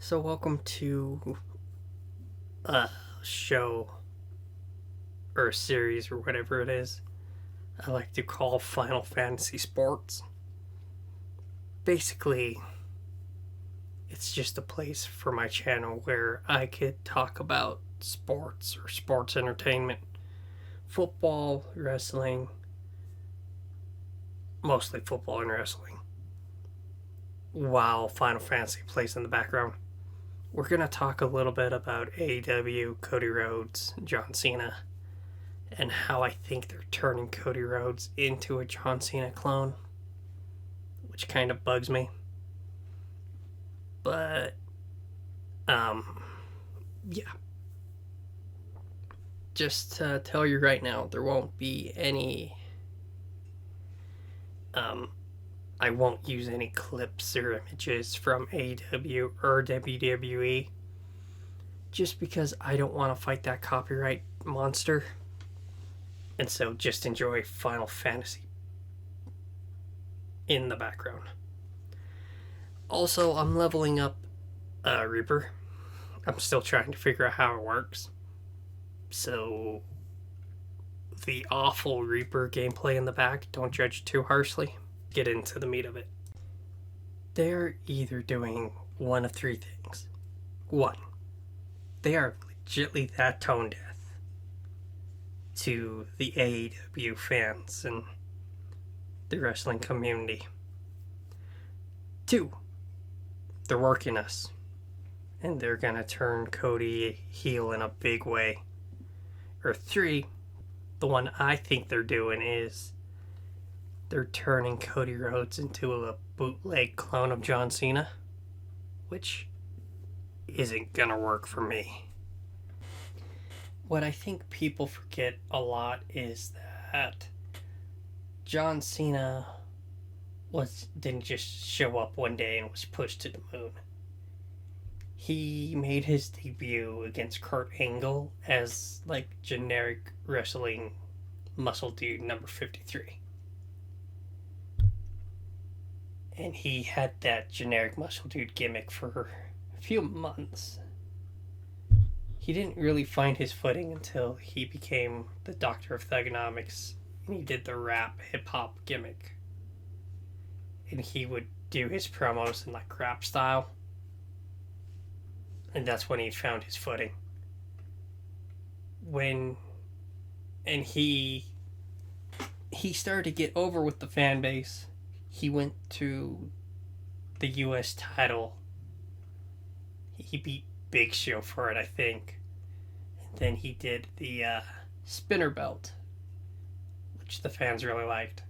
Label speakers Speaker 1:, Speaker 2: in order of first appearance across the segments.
Speaker 1: So, welcome to a show or a series or whatever it is I like to call Final Fantasy Sports. Basically, it's just a place for my channel where I could talk about sports or sports entertainment, football, wrestling, mostly football and wrestling, while Final Fantasy plays in the background. We're going to talk a little bit about AEW, Cody Rhodes, John Cena, and how I think they're turning Cody Rhodes into a John Cena clone, which kind of bugs me. But, yeah. Just to tell you right now, there won't be any, I won't use any clips or images from AEW or WWE just because I don't want to fight that copyright monster. And so just enjoy Final Fantasy in the background. Also, I'm leveling up Reaper. I'm still trying to figure out how it works. So, the awful Reaper gameplay in the back, don't judge too harshly. Get into the meat of it. They're either doing one of three things. One, they are legitly that tone deaf to the AEW fans and the wrestling community. Two, they're working us, and they're gonna turn Cody heel in a big way. Or three, the one I think they're doing is they're turning Cody Rhodes into a bootleg clone of John Cena, which isn't gonna work for me. What I think people forget a lot is that John Cena didn't just show up one day and was pushed to the moon. He made his debut against Kurt Angle as like generic wrestling muscle dude number 53. And he had that generic muscle dude gimmick for a few months. He didn't really find his footing until he became the Doctor of Thugonomics and he did the rap hip hop gimmick. And he would do his promos in like rap style. And that's when he found his footing. He started to get over with the fan base. He went to the US title. He beat Big Show for it, I think. And then he did the spinner belt, which the fans really liked.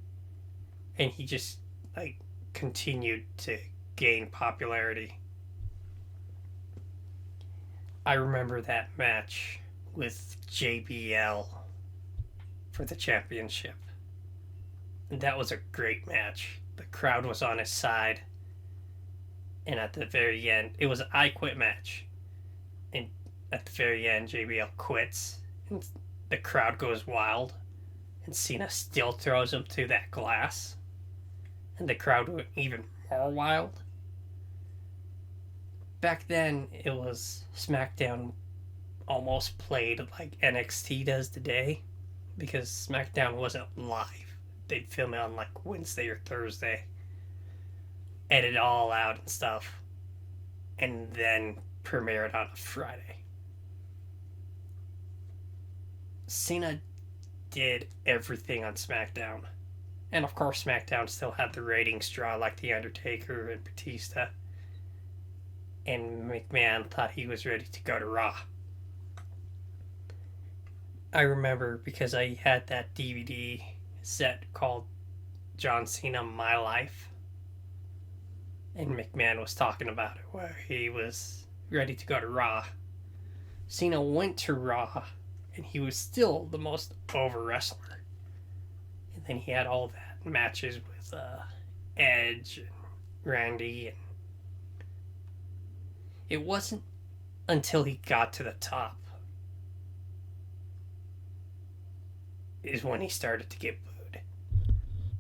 Speaker 1: And he just like continued to gain popularity. I remember that match with JBL for the championship. And that was a great match. The crowd was on his side. And at the very end, it was an I Quit match. And at the very end, JBL quits. And the crowd goes wild. And Cena still throws him to that glass. And the crowd went even more wild. Back then, it was SmackDown almost played like NXT does today. Because SmackDown wasn't live. They'd film it on like Wednesday or Thursday. Edit it all out and stuff. And then premiere it on a Friday. Cena did everything on SmackDown. And of course, SmackDown still had the ratings draw like The Undertaker and Batista. And McMahon thought he was ready to go to Raw. I remember because I had that DVD set called John Cena My Life. And McMahon was talking about it, where he was ready to go to Raw. Cena went to Raw, and he was still the most over wrestler. And then he had all that matches with Edge and Randy. And it wasn't until he got to the top is when he started to get booed.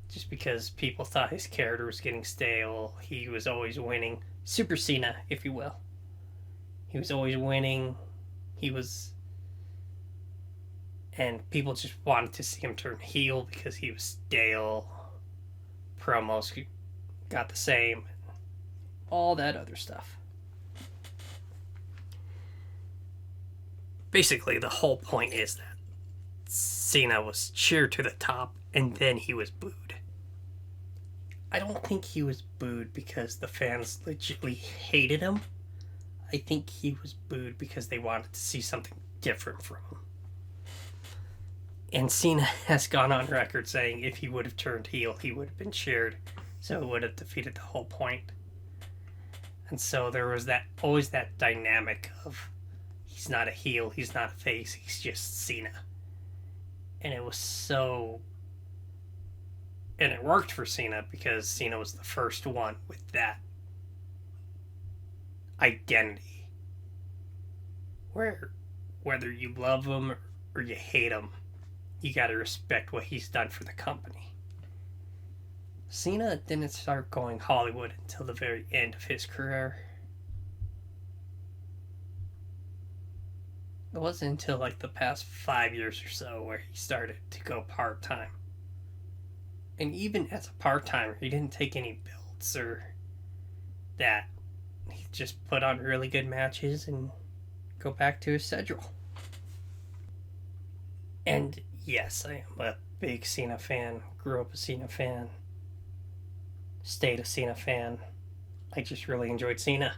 Speaker 1: Just because people thought his character was getting stale. He was always winning. Super Cena, if you will. He was always winning. He was. And people just wanted to see him turn heel because he was stale. Promos got the same. All that other stuff. Basically, the whole point is that Cena was cheered to the top and then he was booed. I don't think he was booed because the fans legitimately hated him. I think he was booed because they wanted to see something different from him. And Cena has gone on record saying if he would have turned heel, he would have been cheered. So it would have defeated the whole point. And so there was always that dynamic of he's not a heel, he's not a face, he's just Cena. And it was so... And it worked for Cena because Cena was the first one with that identity. Where whether you love him or you hate him, you gotta respect what he's done for the company. Cena didn't start going Hollywood until the very end of his career. It wasn't until like the past 5 years or so where he started to go part-time. And even as a part-timer, he didn't take any belts or that. He just put on really good matches and go back to his schedule. And yes, I am a big Cena fan. Grew up a Cena fan. Stayed a Cena fan. I just really enjoyed Cena.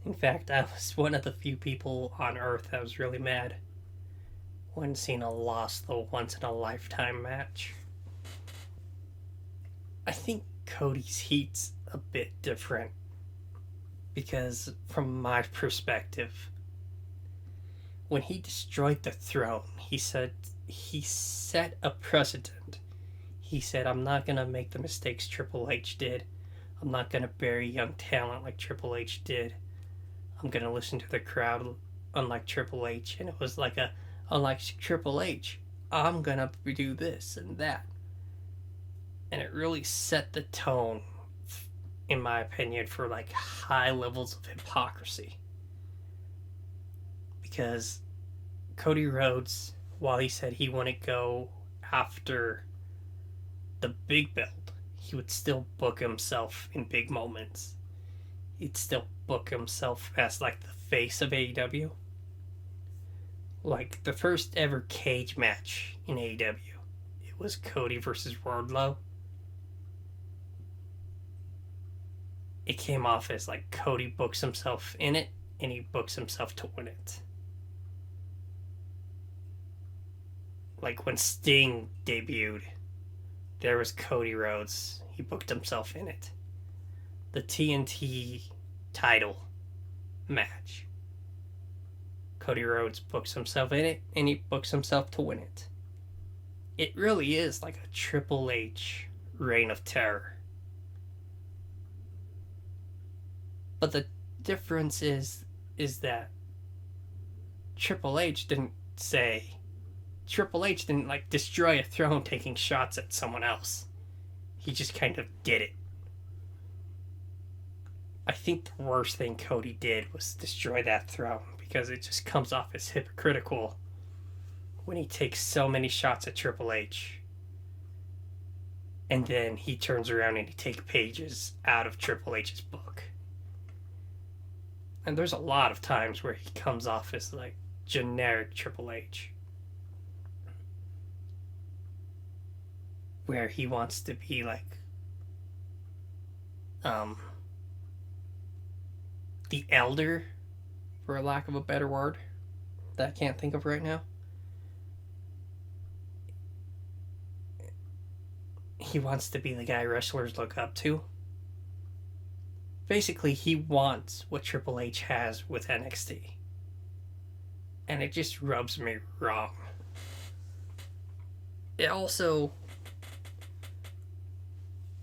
Speaker 1: In fact, I was one of the few people on Earth that was really mad when Cena lost the once-in-a-lifetime match. I think Cody's heat's a bit different because, from my perspective, when he destroyed the throne, he said he set a precedent. He said, I'm not going to make the mistakes Triple H did. I'm not going to bury young talent like Triple H did. I'm going to listen to the crowd unlike Triple H. And it was like unlike Triple H, I'm going to do this and that. And it really set the tone, in my opinion, for like high levels of hypocrisy. Because Cody Rhodes, while he said he wouldn't go after the big belt, he would still book himself in big moments. He'd still book himself as like the face of AEW. Like the first ever cage match in AEW, it was Cody versus Wardlow. It came off as like Cody books himself in it and he books himself to win it. Like when Sting debuted, there was Cody Rhodes. He booked himself in it. The TNT title match, Cody Rhodes books himself in it and he books himself to win it. It really is like a Triple H reign of terror. But the difference is that Triple H didn't like destroy a throne taking shots at someone else. He just kind of did it. I think the worst thing Cody did was destroy that throne because it just comes off as hypocritical when he takes so many shots at Triple H and then he turns around and he takes pages out of Triple H's book. And there's a lot of times where he comes off as like generic Triple H, where he wants to be like the elder, for a lack of a better word that I can't think of right now. He wants to be the guy wrestlers look up to. Basically, he wants what Triple H has with NXT. And it just rubs me wrong. It also...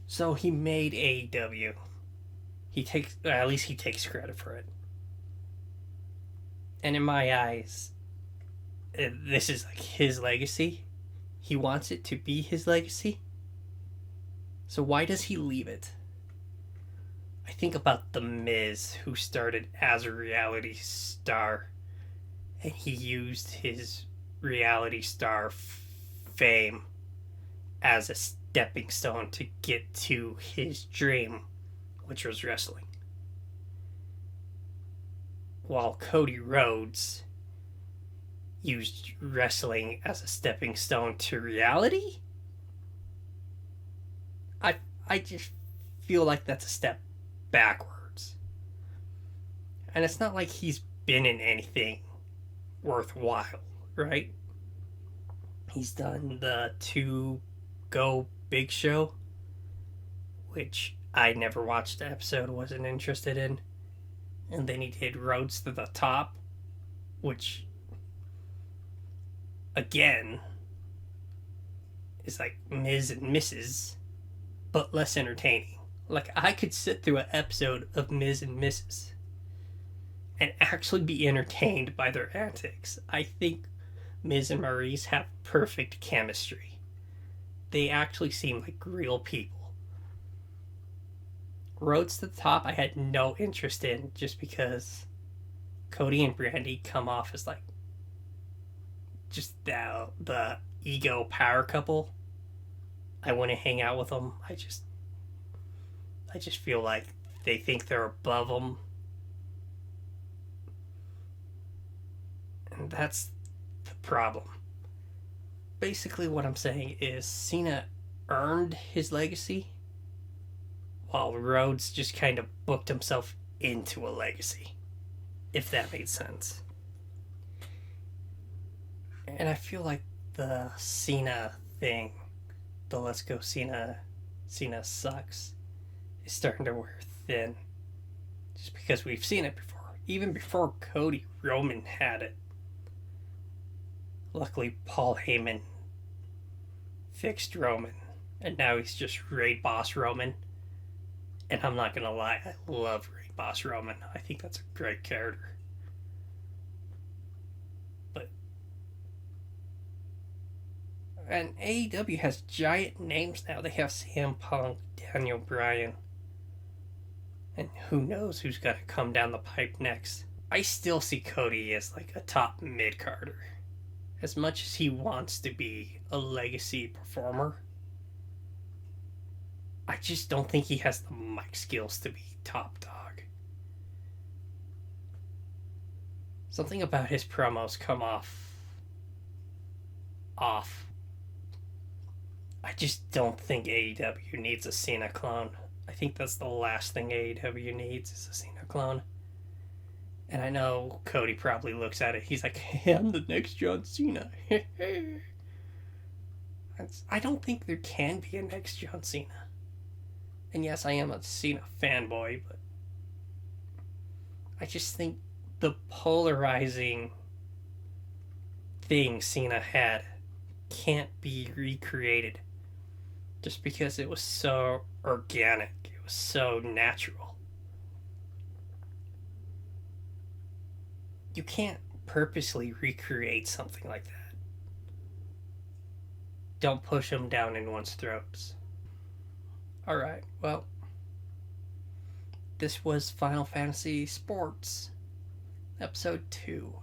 Speaker 1: So he made AEW. At least he takes credit for it. And in my eyes, this is like his legacy. He wants it to be his legacy. So why does he leave it? I think about The Miz, who started as a reality star, and he used his reality star fame as a stepping stone to get to his dream, which was wrestling. While Cody Rhodes used wrestling as a stepping stone to reality, I just feel like that's a step backwards. And it's not like he's been in anything worthwhile, right? He's done the 2 Go Big Show, which I never watched the episode, wasn't interested in. And then he did Roads to the Top, which, again, is like Ms. and Mrs., but less entertaining. Like, I could sit through an episode of Ms. and Mrs. and actually be entertained by their antics. I think Miz and Maurice have perfect chemistry. They actually seem like real people. Roads to the Top, I had no interest in just because Cody and Brandy come off as like just the ego power couple. I want to hang out with them. I just feel like they think they're above them. And that's the problem. Basically, what I'm saying is Cena earned his legacy, while Rhodes just kind of booked himself into a legacy, if that made sense. And I feel like the Cena thing, the Let's Go Cena sucks, is starting to wear thin. Just because we've seen it before. Even before Cody, Roman had it. Luckily, Paul Heyman fixed Roman, and now he's just Raid Boss Roman. And I'm not gonna lie, I love Raid Boss Roman. I think that's a great character. And AEW has giant names now. They have CM Punk, Daniel Bryan, and who knows who's gonna come down the pipe next. I still see Cody as like a top mid-carder. As much as he wants to be a legacy performer, I just don't think he has the mic skills to be top dog. Something about his promos come off. I just don't think AEW needs a Cena clone. I think that's the last thing AEW needs is a Cena clone. And I know Cody probably looks at it. He's like, hey, I'm the next John Cena. I don't think there can be a next John Cena. And yes, I am a Cena fanboy, but I just think the polarizing thing Cena had can't be recreated just because it was so organic. It was so natural. You can't purposely recreate something like that. Don't push them down anyone's throats. Alright, well, this was Final Fantasy Sports, Episode 2.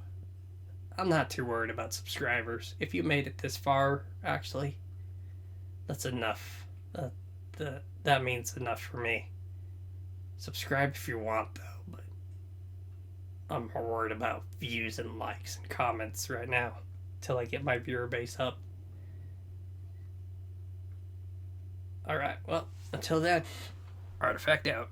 Speaker 1: I'm not too worried about subscribers. If you made it this far, actually, that's enough. That means enough for me. Subscribe if you want, though, but I'm more worried about views and likes and comments right now till I get my viewer base up. Alright, well, until then, Artifact out.